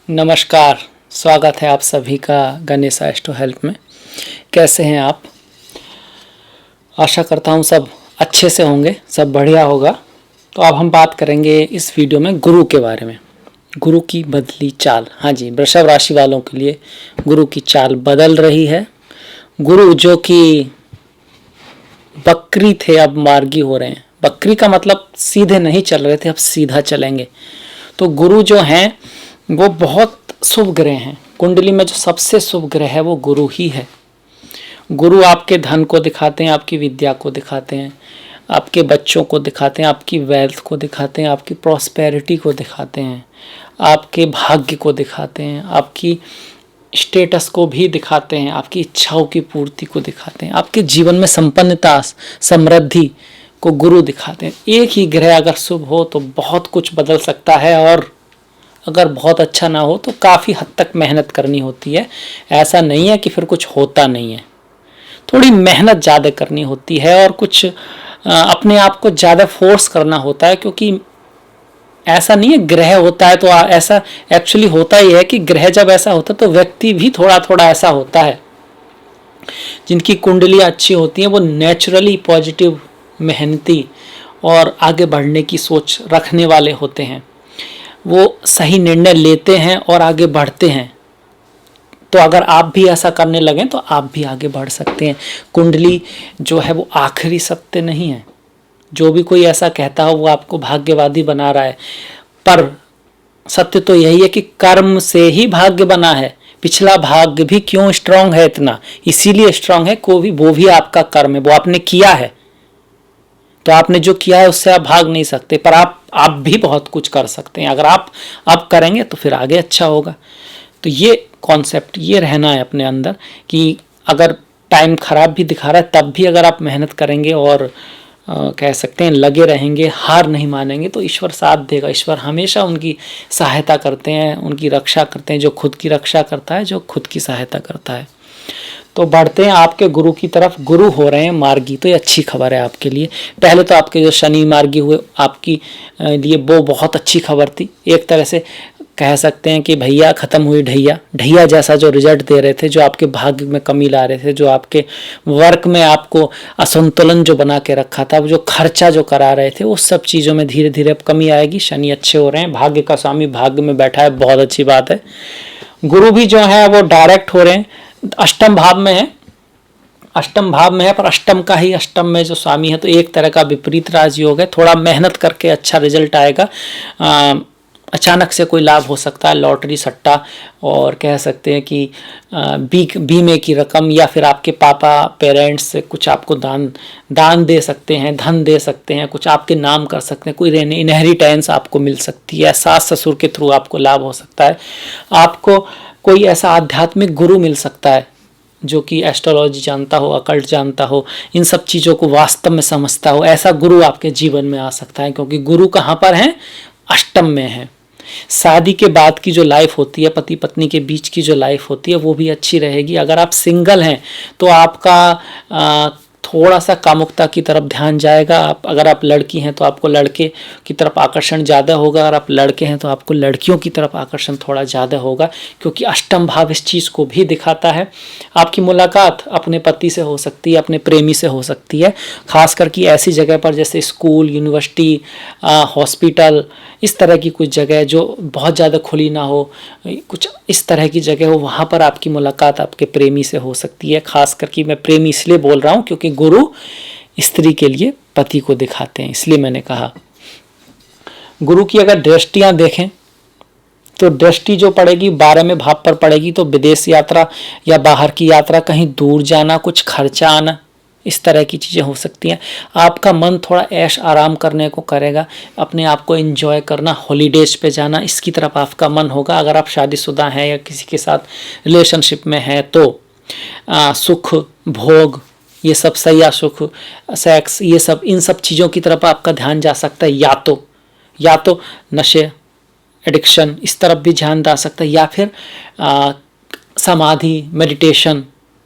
नमस्कार। स्वागत है आप सभी का गणेश एस्ट्रो हेल्प में। कैसे हैं आप? आशा करता हूँ सब अच्छे से होंगे, सब बढ़िया होगा। तो अब हम बात करेंगे इस वीडियो में गुरु के बारे में। गुरु की बदली चाल। हाँ जी, वृषभ राशि वालों के लिए गुरु की चाल बदल रही है। गुरु जो कि बकरी थे अब मार्गी हो रहे हैं। बकरी का मतलब सीधे नहीं चल रहे थे, अब सीधा चलेंगे। तो गुरु जो हैं वो बहुत शुभ ग्रह हैं। कुंडली में जो सबसे शुभ ग्रह है वो गुरु ही है। गुरु आपके धन को दिखाते हैं, आपकी विद्या को दिखाते हैं, आपके बच्चों को दिखाते हैं, आपकी वेल्थ को दिखाते हैं, आपकी प्रॉस्पेरिटी को दिखाते हैं, आपके भाग्य को दिखाते हैं, आपकी स्टेटस को भी दिखाते हैं, आपकी इच्छाओं की पूर्ति को दिखाते हैं, आपके जीवन में संपन्नता समृद्धि को गुरु दिखाते हैं। एक ही ग्रह अगर शुभ हो तो बहुत कुछ बदल सकता है, और अगर बहुत अच्छा ना हो तो काफ़ी हद तक मेहनत करनी होती है। ऐसा नहीं है कि फिर कुछ होता नहीं है, थोड़ी मेहनत ज़्यादा करनी होती है और कुछ अपने आप को ज़्यादा फोर्स करना होता है। क्योंकि ऐसा नहीं है ग्रह होता है तो ऐसा एक्चुअली होता ही है कि ग्रह जब ऐसा होता है तो व्यक्ति भी थोड़ा थोड़ा ऐसा होता है। जिनकी कुंडलियाँ अच्छी होती हैं वो नेचुरली पॉजिटिव, मेहनती और आगे बढ़ने की सोच रखने वाले होते हैं। वो सही निर्णय लेते हैं और आगे बढ़ते हैं। तो अगर आप भी ऐसा करने लगें तो आप भी आगे बढ़ सकते हैं। कुंडली जो है वो आखिरी सत्य नहीं है। जो भी कोई ऐसा कहता हो वो आपको भाग्यवादी बना रहा है, पर सत्य तो यही है कि कर्म से ही भाग्य बना है। पिछला भाग्य भी क्यों स्ट्रांग है इतना, इसीलिए स्ट्रांग है को वो भी आपका कर्म है, वो आपने किया है। तो आपने जो किया है उससे आप भाग नहीं सकते, पर आप भी बहुत कुछ कर सकते हैं। अगर आप अब करेंगे तो फिर आगे अच्छा होगा। तो ये कॉन्सेप्ट ये रहना है अपने अंदर कि अगर टाइम खराब भी दिखा रहा है तब भी अगर आप मेहनत करेंगे और कह सकते हैं लगे रहेंगे, हार नहीं मानेंगे, तो ईश्वर साथ देगा। ईश्वर हमेशा उनकी सहायता करते हैं, उनकी रक्षा करते हैं। जो खुद की रक्षा करता है, जो खुद की सहायता करता है। तो बढ़ते हैं आपके गुरु की तरफ। गुरु हो रहे हैं मार्गी, तो ये अच्छी खबर है आपके लिए। पहले तो आपके जो शनि मार्गी हुए आपकी लिए वो बहुत अच्छी खबर थी। एक तरह से कह सकते हैं कि भैया ख़त्म हुई ढैया। ढैया जैसा जो रिजल्ट दे रहे थे, जो आपके भाग्य में कमी ला रहे थे, जो आपके वर्क में आपको असंतुलन जो बना के रखा था, जो खर्चा जो करा रहे थे, वो सब चीज़ों में धीरे धीरे अब कमी आएगी। शनि अच्छे हो रहे हैं, भाग्य का स्वामी भाग्य में बैठा है, बहुत अच्छी बात है। गुरु भी जो है वो डायरेक्ट हो रहे हैं, अष्टम भाव में है। अष्टम भाव में है, पर अष्टम का ही अष्टम में जो स्वामी है, तो एक तरह का विपरीत राजयोग है। थोड़ा मेहनत करके अच्छा रिजल्ट आएगा। अचानक से कोई लाभ हो सकता है, लॉटरी सट्टा, और कह सकते हैं कि बीमे की रकम, या फिर आपके पापा पेरेंट्स से कुछ आपको दान दे सकते हैं, धन दे सकते हैं, कुछ आपके नाम कर सकते हैं, कोई इनहेरिटेंस आपको मिल सकती है, सास ससुर के थ्रू आपको लाभ हो सकता है। आपको कोई ऐसा आध्यात्मिक गुरु मिल सकता है जो कि एस्ट्रोलॉजी जानता हो, अकल्ट जानता हो, इन सब चीज़ों को वास्तव में समझता हो। ऐसा गुरु आपके जीवन में आ सकता है, क्योंकि गुरु कहाँ पर है? अष्टम में है। शादी के बाद की जो लाइफ होती है, पति पत्नी के बीच की जो लाइफ होती है, वो भी अच्छी रहेगी। अगर आप सिंगल हैं तो आपका थोड़ा सा कामुकता की तरफ ध्यान जाएगा। अगर आप लड़की हैं तो आपको लड़के की तरफ आकर्षण ज़्यादा होगा, अगर आप लड़के हैं तो आपको लड़कियों की तरफ आकर्षण थोड़ा ज़्यादा होगा, क्योंकि अष्टम भाव इस चीज़ को भी दिखाता है। आपकी मुलाकात अपने पति से हो सकती है, अपने प्रेमी से हो सकती है, खास करके ऐसी जगह पर जैसे स्कूल, यूनिवर्सिटी, हॉस्पिटल, इस तरह की कुछ जगह जो बहुत ज़्यादा खुली ना हो, कुछ इस तरह की जगह हो, वहाँ पर आपकी मुलाकात आपके प्रेमी से हो सकती है। खास करके मैं प्रेमी इसलिए बोल रहा हूँ क्योंकि गुरु स्त्री के लिए पति को दिखाते हैं, इसलिए मैंने कहा। गुरु की अगर दृष्टियाँ देखें तो दृष्टि जो पड़ेगी 12वें भाव पर पड़ेगी, तो विदेश यात्रा या बाहर की यात्रा, कहीं दूर जाना, कुछ खर्चा आना, इस तरह की चीज़ें हो सकती हैं। आपका मन थोड़ा ऐश आराम करने को करेगा, अपने आप को एंजॉय करना, हॉलीडेज पे जाना, इसकी तरफ आपका मन होगा। अगर आप शादीशुदा हैं या किसी के साथ रिलेशनशिप में हैं तो सुख भोग, ये सब सैया सुख, सेक्स, ये सब, इन सब चीज़ों की तरफ आपका ध्यान जा सकता है। या तो नशे, एडिक्शन, इस तरफ भी ध्यान जा सकता है, या फिर समाधि, मेडिटेशन,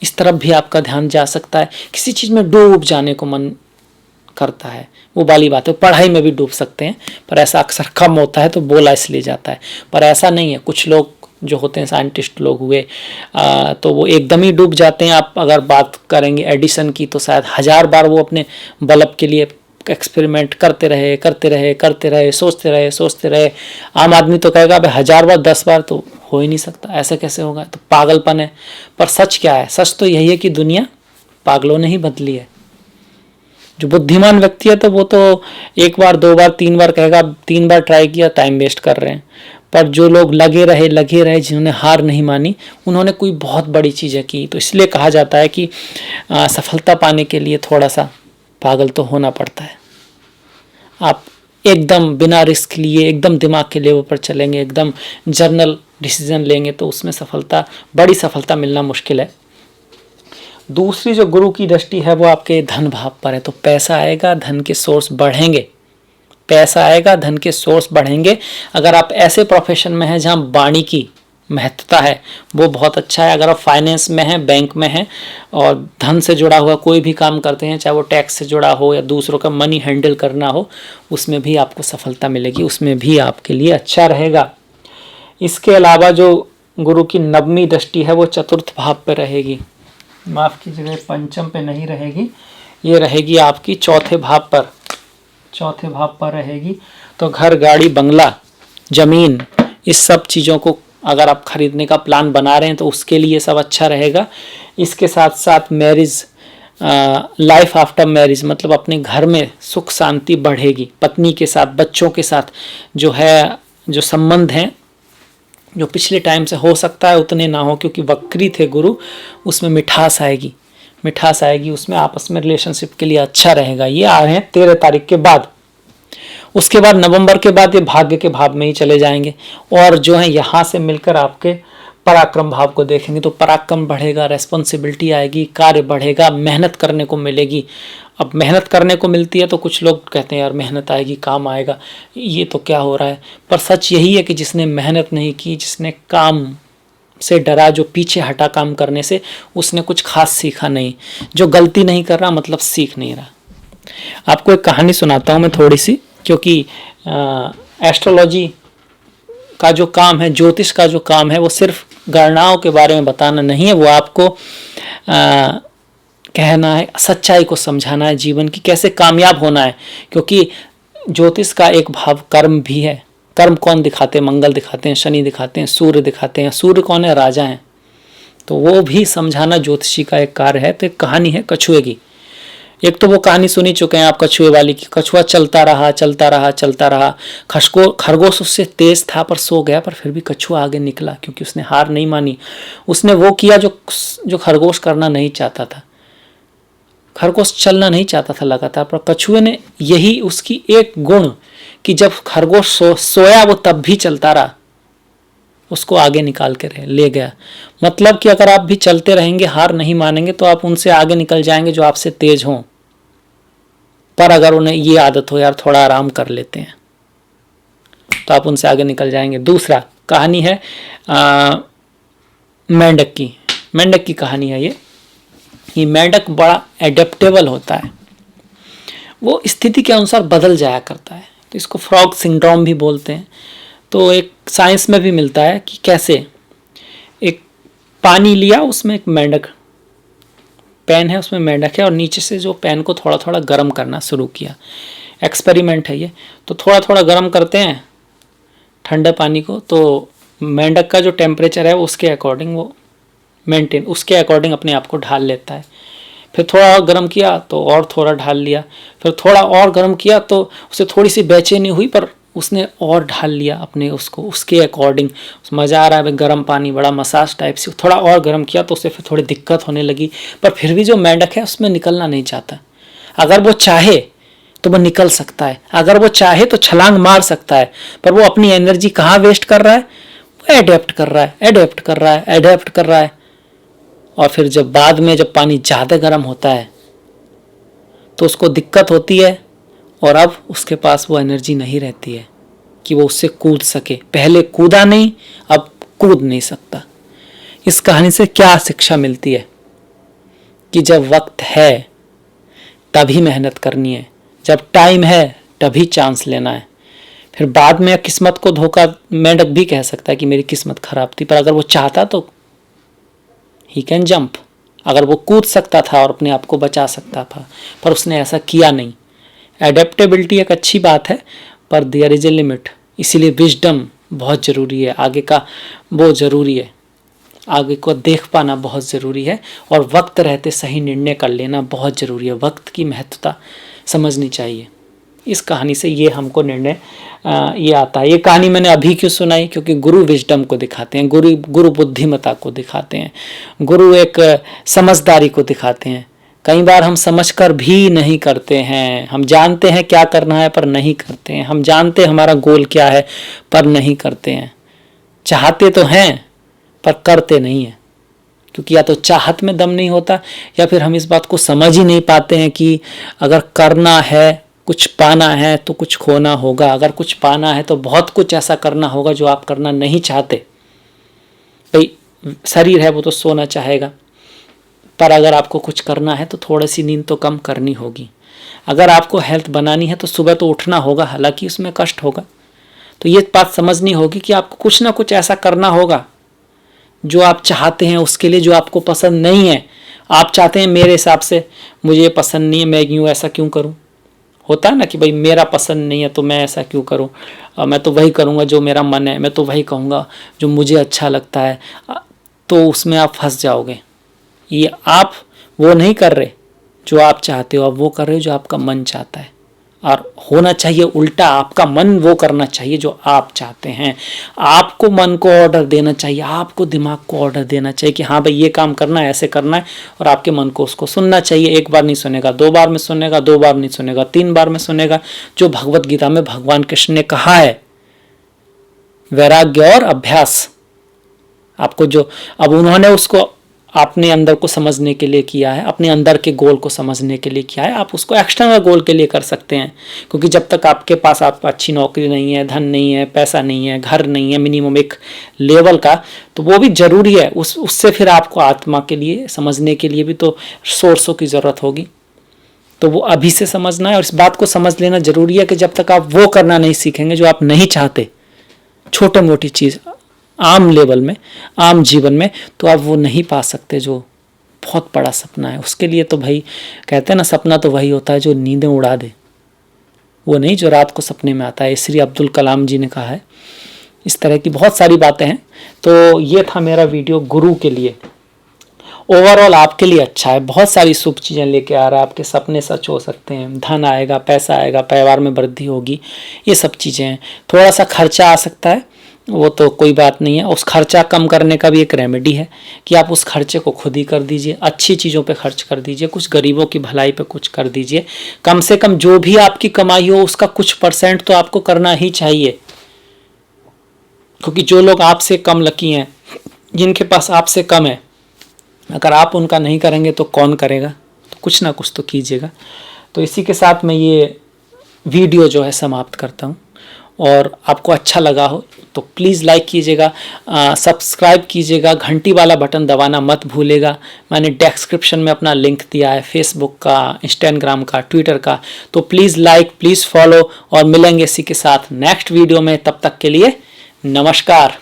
इस तरफ भी आपका ध्यान जा सकता है। किसी चीज़ में डूब जाने को मन करता है, वो वाली बात है। पढ़ाई में भी डूब सकते हैं, पर ऐसा अक्सर कम होता है तो बोला इसलिए जाता है, पर ऐसा नहीं है। कुछ लोग जो होते हैं साइंटिस्ट लोग हुए, तो वो एकदम ही डूब जाते हैं। आप अगर बात करेंगे एडिसन की तो शायद 1000 बार वो अपने बल्ब के लिए एक्सपेरिमेंट करते रहे, सोचते रहे। आम आदमी तो कहेगा भाई 1000 बार 10 बार तो हो ही नहीं सकता, ऐसे कैसे होगा, तो पागलपन है। पर सच क्या है? सच तो यही है कि दुनिया पागलों ने ही बदली है। जो बुद्धिमान व्यक्ति है तो वो तो 1 बार 2 बार 3 बार कहेगा, 3 बार ट्राई किया, टाइम वेस्ट कर रहे हैं। पर जो लोग लगे रहे जिन्होंने हार नहीं मानी, उन्होंने कोई बहुत बड़ी चीज़ें की। तो इसलिए कहा जाता है कि सफलता पाने के लिए थोड़ा सा पागल तो होना पड़ता है। आप एकदम बिना रिस्क लिए एकदम दिमाग के लेवल पर चलेंगे, एकदम जर्नल डिसीजन लेंगे तो उसमें बड़ी सफलता मिलना मुश्किल है। दूसरी जो गुरु की दृष्टि है वो आपके धन भाव पर है। तो पैसा आएगा, धन के सोर्स बढ़ेंगे। अगर आप ऐसे प्रोफेशन में हैं जहाँ वाणी की महत्वता है वो बहुत अच्छा है। अगर आप फाइनेंस में हैं, बैंक में हैं और धन से जुड़ा हुआ कोई भी काम करते हैं, चाहे वो टैक्स से जुड़ा हो या दूसरों का मनी हैंडल करना हो, उसमें भी आपको सफलता मिलेगी, उसमें भी आपके लिए अच्छा रहेगा। इसके अलावा जो गुरु की 9वीं दृष्टि है वो चतुर्थ भाव पर रहेगी, माफ कीजिएगा पंचम पे नहीं रहेगी, ये रहेगी आपकी चौथे भाव पर रहेगी। तो घर, गाड़ी, बंगला, जमीन, इस सब चीज़ों को अगर आप खरीदने का प्लान बना रहे हैं तो उसके लिए सब अच्छा रहेगा। इसके साथ साथ मैरिज, लाइफ आफ्टर मैरिज, मतलब अपने घर में सुख शांति बढ़ेगी। पत्नी के साथ, बच्चों के साथ जो संबंध हैं, जो पिछले टाइम से हो सकता है उतने ना हो क्योंकि वक्री थे गुरु, उसमें मिठास आएगी, उसमें आपस में रिलेशनशिप के लिए अच्छा रहेगा। ये आ रहे हैं 13 तारीख के बाद। उसके बाद नवंबर के बाद ये भाग्य के भाव में ही चले जाएंगे और जो है यहाँ से मिलकर आपके पराक्रम भाव को देखेंगे तो पराक्रम बढ़ेगा, रेस्पॉन्सिबिलिटी आएगी, कार्य बढ़ेगा, मेहनत करने को मिलेगी। अब मेहनत करने को मिलती है तो कुछ लोग कहते हैं यार मेहनत आएगी, काम आएगा, ये तो क्या हो रहा है। पर सच यही है कि जिसने मेहनत नहीं की, जिसने काम से डरा, जो पीछे हटा काम करने से, उसने कुछ खास सीखा नहीं। जो गलती नहीं कर रहा मतलब सीख नहीं रहा। आपको एक कहानी सुनाता हूँ मैं थोड़ी सी, क्योंकि एस्ट्रोलॉजी का जो काम है, ज्योतिष का जो काम है, वो सिर्फ गणनाओं के बारे में बताना नहीं है, वो आपको कहना है, सच्चाई को समझाना है, जीवन की कैसे कामयाब होना है। क्योंकि ज्योतिष का एक भाव कर्म भी है। कर्म कौन दिखाते हैं? मंगल दिखाते हैं, शनि दिखाते हैं, सूर्य दिखाते हैं। सूर्य कौन है? राजा हैं। तो वो भी समझाना ज्योतिषी का एक कार्य है। तो एक कहानी है कछुए की। एक तो वो कहानी सुनी चुके हैं आप कछुए वाली की। कछुआ चलता रहा, खरगोश उससे तेज था पर सो गया, पर फिर भी कछुआ आगे निकला क्योंकि उसने हार नहीं मानी। उसने वो किया जो खरगोश करना नहीं चाहता था। खरगोश चलना नहीं चाहता था लगातार, पर कछुए ने यही उसकी एक गुण कि जब खरगोश सोया वो तब भी चलता रहा, उसको आगे निकाल के ले गया। मतलब कि अगर आप भी चलते रहेंगे, हार नहीं मानेंगे, तो आप उनसे आगे निकल जाएंगे जो आपसे तेज हों। पर अगर उन्हें ये आदत हो यार थोड़ा आराम कर लेते हैं, तो आप उनसे आगे निकल जाएंगे। दूसरा कहानी है मेंढक की कहानी है ये मेंढक बड़ा एडेप्टेबल होता है, वो स्थिति के अनुसार बदल जाया करता है। तो इसको फ्रॉग सिंड्रोम भी बोलते हैं। तो एक साइंस में भी मिलता है कि कैसे एक पानी लिया, उसमें एक मेंढक, पैन है उसमें मेंढक है, और नीचे से जो पैन को थोड़ा थोड़ा गर्म करना शुरू किया। एक्सपेरिमेंट है ये। तो थोड़ा थोड़ा गर्म करते हैं ठंडे पानी को, तो मेंढक का जो टेम्परेचर है उसके अकॉर्डिंग वो उसके अकॉर्डिंग अपने आप को ढाल लेता है। फिर थोड़ा और गर्म किया तो और थोड़ा ढाल लिया, फिर थोड़ा और गर्म किया तो उसे थोड़ी सी बेचैनी हुई, पर उसने और ढाल लिया अपने उसके अकॉर्डिंग। मज़ा आ रहा है, गर्म पानी बड़ा मसाज टाइप से। थोड़ा और गर्म किया तो उसे फिर थोड़ी दिक्कत होने लगी, पर फिर भी जो मेंढक है उसमें निकलना नहीं चाहता। अगर वो चाहे तो वो निकल सकता है, अगर वो चाहे तो छलांग मार सकता है, पर वो अपनी एनर्जी कहाँ वेस्ट कर रहा है? वो एडेप्ट कर रहा है। और फिर जब बाद में जब पानी ज़्यादा गर्म होता है तो उसको दिक्कत होती है, और अब उसके पास वो एनर्जी नहीं रहती है कि वो उससे कूद सके। पहले कूदा नहीं, अब कूद नहीं सकता। इस कहानी से क्या शिक्षा मिलती है? कि जब वक्त है तभी मेहनत करनी है, जब टाइम है तभी चांस लेना है। फिर बाद में किस्मत को धोखा, मेंढक भी कह सकता है कि मेरी किस्मत खराब थी, पर अगर वो चाहता तो ही कैन जंप, अगर वो कूद सकता था और अपने आप को बचा सकता था, पर उसने ऐसा किया नहीं। एडेप्टेबिलिटी एक अच्छी बात है, पर देयर इज ए लिमिट, इसीलिए विजडम बहुत ज़रूरी है, आगे का वो ज़रूरी है, आगे को देख पाना बहुत ज़रूरी है, और वक्त रहते सही निर्णय कर लेना बहुत ज़रूरी है। वक्त की महत्वता समझनी चाहिए। इस कहानी से ये हमको निर्णय ये आता है। ये कहानी मैंने अभी क्यों सुनाई, क्योंकि गुरु विजडम को दिखाते हैं, गुरु बुद्धिमता को दिखाते हैं, गुरु एक समझदारी को दिखाते हैं। कई बार हम समझकर भी नहीं करते हैं, हम जानते हैं क्या करना है पर नहीं करते हैं, हम जानते हैं हमारा गोल क्या है पर नहीं करते हैं, चाहते तो हैं पर करते नहीं हैं, क्योंकि या तो चाहत में दम नहीं होता, या फिर हम इस बात को समझ ही नहीं पाते हैं कि अगर करना है, कुछ पाना है तो कुछ खोना होगा, अगर कुछ पाना है तो बहुत कुछ ऐसा करना होगा जो आप करना नहीं चाहते। भाई शरीर है वो तो सोना चाहेगा, पर अगर आपको कुछ करना है तो थोड़ी सी नींद तो कम करनी होगी। अगर आपको हेल्थ बनानी है तो सुबह तो उठना होगा, हालांकि उसमें कष्ट होगा। तो ये बात समझनी होगी कि आपको कुछ ना कुछ ऐसा करना होगा जो आप चाहते हैं, उसके लिए जो आपको पसंद नहीं है। आप चाहते हैं मेरे हिसाब से मुझे ये पसंद नहीं है, मैं यूँ ऐसा क्यों करूँ, होता है ना कि भाई मेरा पसंद नहीं है तो मैं ऐसा क्यों करूँ, मैं तो वही करूँगा जो मेरा मन है, मैं तो वही कहूँगा जो मुझे अच्छा लगता है, तो उसमें आप फंस जाओगे। ये आप वो नहीं कर रहे जो आप चाहते हो, आप वो कर रहे हो जो आपका मन चाहता है, और होना चाहिए उल्टा, आपका मन वो करना चाहिए जो आप चाहते हैं। आपको मन को ऑर्डर देना चाहिए, आपको दिमाग को ऑर्डर देना चाहिए कि हाँ भाई ये काम करना है, ऐसे करना है, और आपके मन को उसको सुनना चाहिए। एक बार नहीं सुनेगा, 2 बार में सुनेगा, 2 बार नहीं सुनेगा, 3 बार में सुनेगा। जो भगवत गीता में भगवान कृष्ण ने कहा है, वैराग्य और अभ्यास, आपको जो अब उन्होंने उसको अपने अंदर को समझने के लिए किया है, अपने अंदर के गोल को समझने के लिए किया है, आप उसको एक्सटर्नल गोल के लिए कर सकते हैं। क्योंकि जब तक आपके पास आप अच्छी नौकरी नहीं है, धन नहीं है, पैसा नहीं है, घर नहीं है, मिनिमम एक लेवल का, तो वो भी ज़रूरी है। उससे फिर आपको आत्मा के लिए समझने के लिए भी तो सोर्सों की ज़रूरत होगी, तो वो अभी से समझना है। और इस बात को समझ लेना ज़रूरी है कि जब तक आप वो करना नहीं सीखेंगे जो आप नहीं चाहते, छोटी मोटी चीज़ आम लेवल में, आम जीवन में, तो आप वो नहीं पा सकते जो बहुत बड़ा सपना है। उसके लिए तो भाई कहते हैं ना, सपना तो वही होता है जो नींदें उड़ा दे, वो नहीं जो रात को सपने में आता है। श्री अब्दुल कलाम जी ने कहा है। इस तरह की बहुत सारी बातें हैं। तो ये था मेरा वीडियो गुरु के लिए। ओवरऑल आपके लिए अच्छा है, बहुत सारी शुभ चीज़ें लेके आ रहा है, आपके सपने सच हो सकते हैं, धन आएगा, पैसा आएगा, परिवार में वृद्धि होगी, ये सब चीज़ें हैं। थोड़ा सा खर्चा आ सकता है, वो तो कोई बात नहीं है। उस खर्चा कम करने का भी एक रेमेडी है कि आप उस खर्चे को खुद ही कर दीजिए, अच्छी चीज़ों पे खर्च कर दीजिए, कुछ गरीबों की भलाई पे कुछ कर दीजिए। कम से कम जो भी आपकी कमाई हो उसका कुछ % तो आपको करना ही चाहिए, क्योंकि जो लोग आपसे कम लकी हैं, जिनके पास आपसे कम है, अगर आप उनका नहीं करेंगे तो कौन करेगा। तो कुछ ना कुछ तो कीजिएगा। तो इसी के साथ मैं ये वीडियो जो है समाप्त करता हूँ। और आपको अच्छा लगा हो तो प्लीज़ लाइक कीजिएगा, सब्सक्राइब कीजिएगा, घंटी वाला बटन दबाना मत भूलेगा। मैंने डिस्क्रिप्शन में अपना लिंक दिया है, फेसबुक का, इंस्टाग्राम का, ट्विटर का, तो प्लीज़ लाइक, प्लीज़ फॉलो। और मिलेंगे इसी के साथ नेक्स्ट वीडियो में। तब तक के लिए नमस्कार।